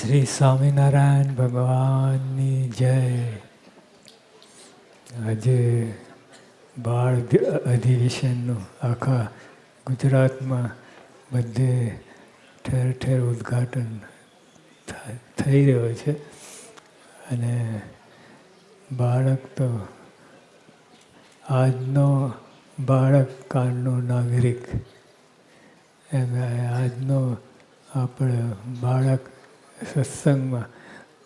શ્રી સ્વામિનારાયણ ભગવાનની જય. આજે બાળ અધિવેશનનું આખા ગુજરાતમાં બધે ઠેર ઠેર ઉદ્ઘાટન થઈ રહ્યો છે. અને બાળક તો આજનો બાળક કાળનો નાગરિક. આજનો આપણે બાળક સત્સંગમાં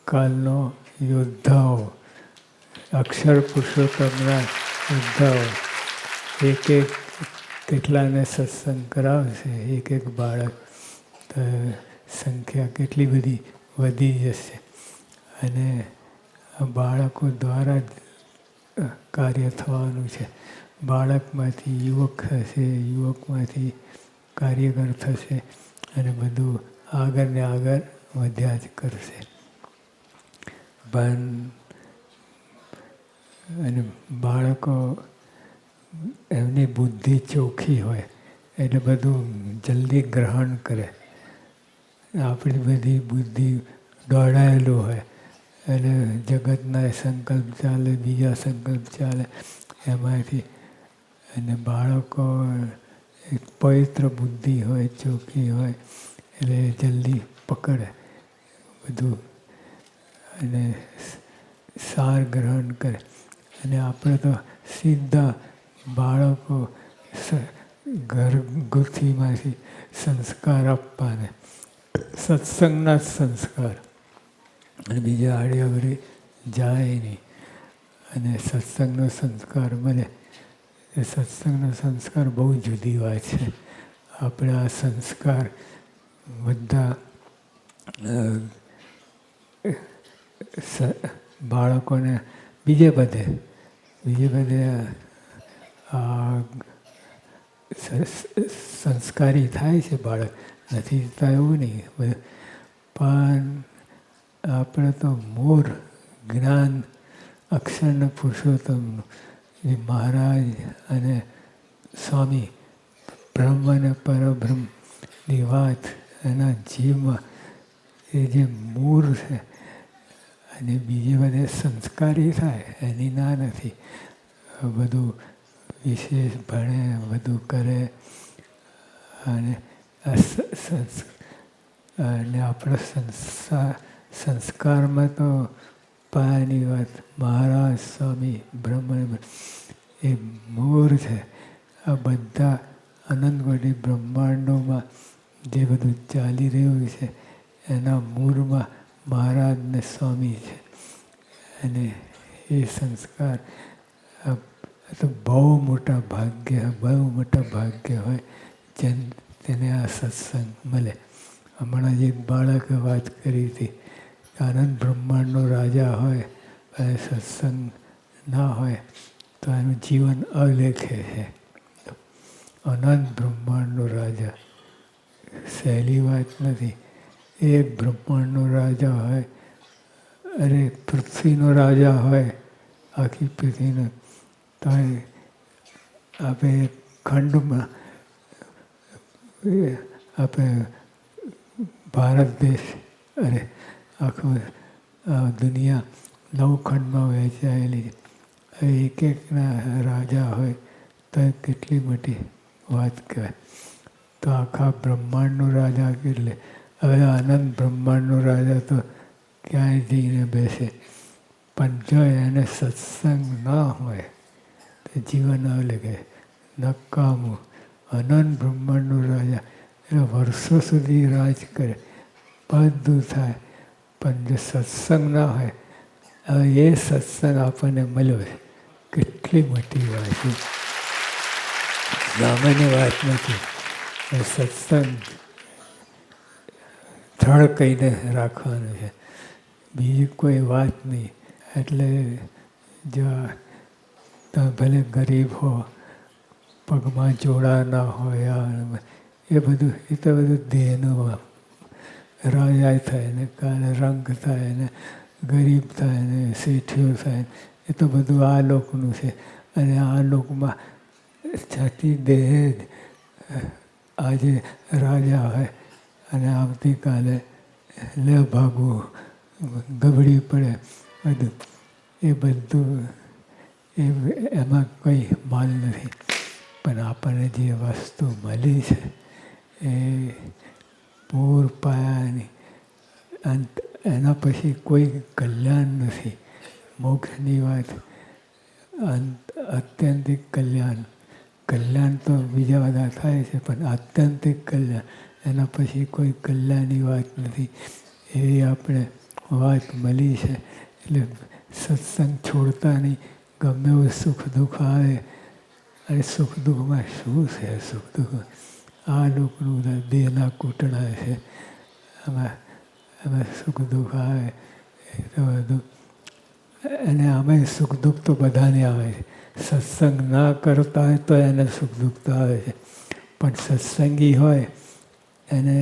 કાલનો યોદ્ધાઓ, અક્ષર પુરુષોત્તમના યોદ્ધાઓ એક એક કેટલાને સત્સંગ કરાવશે એક એક બાળક, તો સંખ્યા કેટલી બધી વધી જશે. અને બાળકો દ્વારા જ કાર્ય થવાનું છે. બાળકમાંથી યુવક થશે, યુવકમાંથી કાર્યકર થશે અને બધું આગળ ને આગળ વધ્યા જ કરશે. અને બાળકો એમની બુદ્ધિ ચોખ્ખી હોય એટલે બધું જલ્દી ગ્રહણ કરે. આપણી બધી બુદ્ધિ દોડાયેલું હોય એટલે જગતના સંકલ્પ ચાલે, બીજા સંકલ્પ ચાલે એમાંથી. અને બાળકો એક પવિત્ર બુદ્ધિ હોય, ચોખ્ખી હોય એટલે જલ્દી પકડે બધું અને સાર ગ્રહણ કરે. અને આપણે તો સીધા બાળકો ઘરગુથીમાંથી સંસ્કાર આપવાને, સત્સંગના જ સંસ્કાર, અને બીજા આડેઅવળે જાય નહીં. અને સત્સંગનો સંસ્કાર મળે. એ સત્સંગનો સંસ્કાર બહુ જુદી વાત છે. આપણે આ સંસ્કાર બધા બાળકોને બીજે બધે સંસ્કારી થાય છે બાળક, નથી થતા એવું નહીં. પણ આપણે તો મોર જ્ઞાન અક્ષરને પુરુષોત્તમનું એ મહારાજ અને સ્વામી બ્રહ્મ અને પરબ્રહ્મની વાત એના જીવમાં એ જે મૂળ છે. અને બીજે બધે સંસ્કારી થાય એની ના નથી. બધું વિશેષ ભણે, બધું કરે અને આપણા સંસ્કારમાં તો પાયાની વાત મહારાજ સ્વામી બ્રહ્મ એ મૂળ છે. આ બધા અનંતકોટી બ્રહ્માંડોમાં જે બધું ચાલી રહ્યું છે એના મૂળમાં મહારાજ ને સ્વામી છે. અને એ સંસ્કાર તો બહુ મોટા ભાગ્ય હોય તેને આ સત્સંગ મળે. હમણાં જ એક બાળકે વાત કરી હતી, આનંદ બ્રહ્માંડનો રાજા હોય અને સત્સંગ ના હોય તો એનું જીવન અલેખે છે. અનંત બ્રહ્માંડનો રાજા સહેલી વાત નથી. એક બ્રહ્માંડનો રાજા હોય, અરે પૃથ્વીનો રાજા હોય, આખી પૃથ્વીનો, તો આપણે ખંડમાં આપણે ભારત દેશ અરે આખું દુનિયા 9 ખંડમાં વહેંચાયેલી છે. એક એકના રાજા હોય તો કેટલી મોટી વાત કહેવાય. તો આખા બ્રહ્માંડનો રાજા કેટલે. હવે આનંદ બ્રહ્માંડનો રાજા તો ક્યાંય જઈને બેસે, પણ જો એને સત્સંગ ના હોય તો જીવન અલગે નકામું. અનંત બ્રહ્માંડનો રાજા એટલે વર્ષો સુધી રાજ કરે, બધું થાય, પણ જો સત્સંગ ના હોય, હવે એ સત્સંગ આપણને મળ્યો છે, કેટલી મોટી વાત છે, સામાન્ય વાત નથી. સત્સંગ થળ કહીને રાખવાનું છે, બીજી કોઈ વાત નહીં. એટલે જો તમે ભલે ગરીબ હો, પગમાં જોડા ના હોય, એ તો બધું દેહનું રાજા થાય ને કાલે રંગ થાય ને ગરીબ થાય ને શેઠિયો થાય, એ તો બધું આ લોકનું છે. અને આ લોકમાં છાતી દેહ આજે રાજા હોય અને આવતીકાલે લે ભાગવું, ગબડી પડે, બધું એ બધું એમાં કંઈ માલ નથી. પણ આપણને જે વસ્તુ મળી છે એ પૂર પાયાની, અંત એના પછી કોઈ કલ્યાણ નથી. મોક્ષની વાત આત્યંતિક કલ્યાણ. કલ્યાણ તો બીજા બધા થાય છે, પણ આત્યંતિક કલ્યાણ એના પછી કોઈ કલ્યાણની વાત નથી. એવી આપણે વાત મળી છે. એટલે સત્સંગ છોડતા નહીં. ગમે એવું સુખ દુઃખ આવે, અને સુખ દુઃખમાં શું છે? સુખ દુઃખ આ લોકનું બધા દેહના કૂટણા છે. એમાં સુખ દુઃખ આવે એ તો બધું. અને આમાં સુખ દુઃખ તો બધાને આવે છે. સત્સંગ ના કરતા હોય તો એને સુખ દુઃખ તો આવે છે. પણ સત્સંગી હોય એને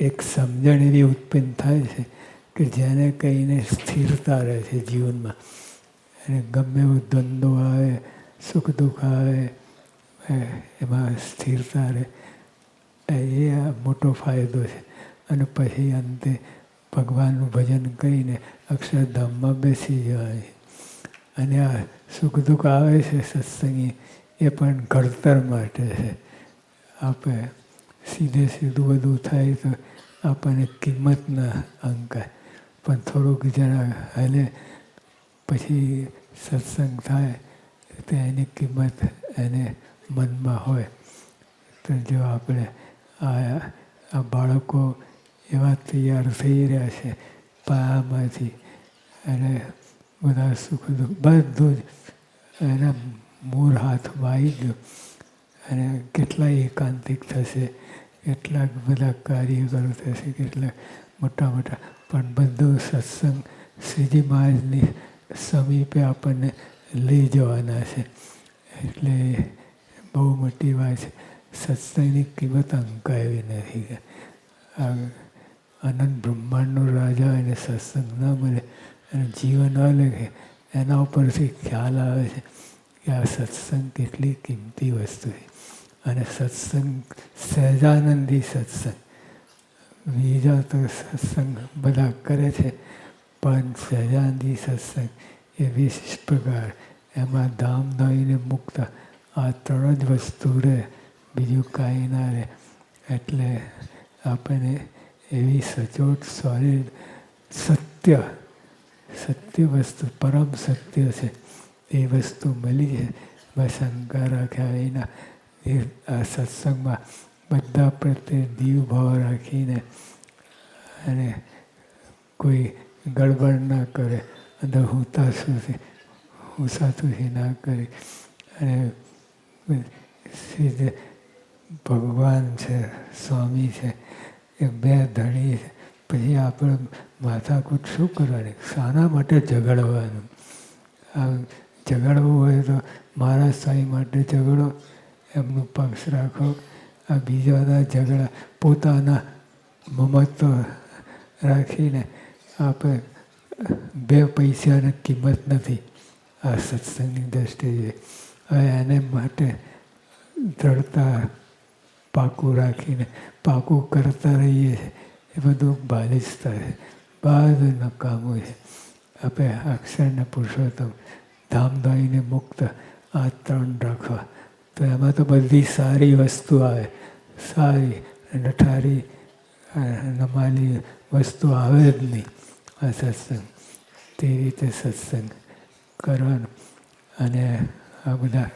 એક સમજણ એવી ઉત્પન્ન થાય છે કે જેને કહીને સ્થિરતા રહે છે જીવનમાં. અને ગમે એવો ધંધો આવે, સુખ દુઃખ આવે, એમાં સ્થિરતા રહે. એ આ મોટો ફાયદો છે. અને પછી અંતે ભગવાનનું ભજન કરીને અક્ષરધામમાં બેસી જવાની. અને આ સુખ દુઃખ આવે છે સત્સંગી, એ પણ ઘડતર માટે છે. આપણે સીધે સીધું બધું થાય તો આપણને કિંમત ના અંકાય. પણ થોડુંક જરા હાલે પછી સત્સંગ થાય તો એની કિંમત એને મનમાં હોય. તો જો આપણે આ બાળકો એવા તૈયાર થઈ રહ્યા છે પાયામાંથી, અને બધા સુખ દુઃખ બધું જ એના મૂળ હાથમાં આવી ગયું. અને કેટલા એકાંતિક થશે, કેટલાક બધા કાર્યકરો થશે, કેટલાક મોટા મોટા, પણ બધું સત્સંગ શ્રીજી મહારાજની સમીપે આપણને લઈ જવાના છે. એટલે બહુ મોટી વાત છે. સત્સંગની કિંમત અંકાય એવી નથી. અનંત બ્રહ્માંડનો રાજા એને સત્સંગ ન મળે અને જીવન અલગ, એના ઉપરથી ખ્યાલ આવે છે કે આ સત્સંગ કેટલી કિંમતી વસ્તુ છે. અને સત્સંગ સહજાનંદી સત્સંગ. બીજા તો સત્સંગ બધા કરે છે, પણ સહજાનંદી સત્સંગ એ વિશિષ્ટ પ્રકાર. એમાં ધામ ધોઈને મુક્ત આ ત્રણ જ વસ્તુ રહે, બીજું કાંઈ ના રહે. એટલે આપણને એવી સચોટ સોલિડ સત્ય વસ્તુ, પરમ સત્ય છે એ વસ્તુ મળી છે. બસ શંકા રાખ્યા વિના એ આ સત્સંગમાં બધા પ્રત્યે દીવ ભાવ રાખીને, અને કોઈ ગડબડ ના કરે, અંદર હુંસાતુથી ના કરી, અને સીધે ભગવાન છે, સ્વામી છે, એ બે ધણી છે. પછી આપણે માથાકૂટ શું કરવાની? શાના માટે ઝઘડવાનું? આ ઝઘડવું હોય તો મારા સ્વામી માટે ઝઘડો, એમનું પક્ષ રાખો. આ બીજાના ઝઘડા પોતાના મમત્વ રાખીને આપણે બે પૈસાની કિંમત નથી આ સત્સંગની દ્રષ્ટિએ. હવે એને માટે દ્રઢતા પાકું રાખીને પાકું કરતા રહીએ છીએ, એ બધું બાલિશતા છે, બધું નકામું છે. આપણે અક્ષરને પુરુષોત્તમ ધામ ધોઈને મુક્ત આ ત્રણ રાખવા, તો એમાં તો બધી સારી વસ્તુ આવે. સારી નઠારી નમાલી વસ્તુ આવે જ નહીં આ સત્સંગ. તે રીતે સત્સંગ કરવાનું. અને આ બધા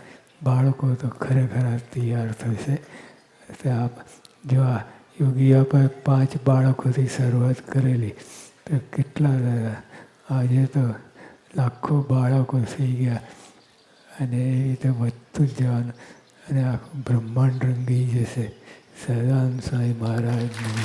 બાળકો તો ખરેખર તૈયાર થશે. જો આ યોગીઓ પર 5 બાળકોથી શરૂઆત કરેલી તો કેટલા રહ્યા? આજે તો લાખો બાળકો થઈ ગયા. અને એ રીતે વધતું જ જવાનું. અને આખું બ્રહ્માંડ રંગી જશે. સહજાનંદ સ્વામી મહારાજનું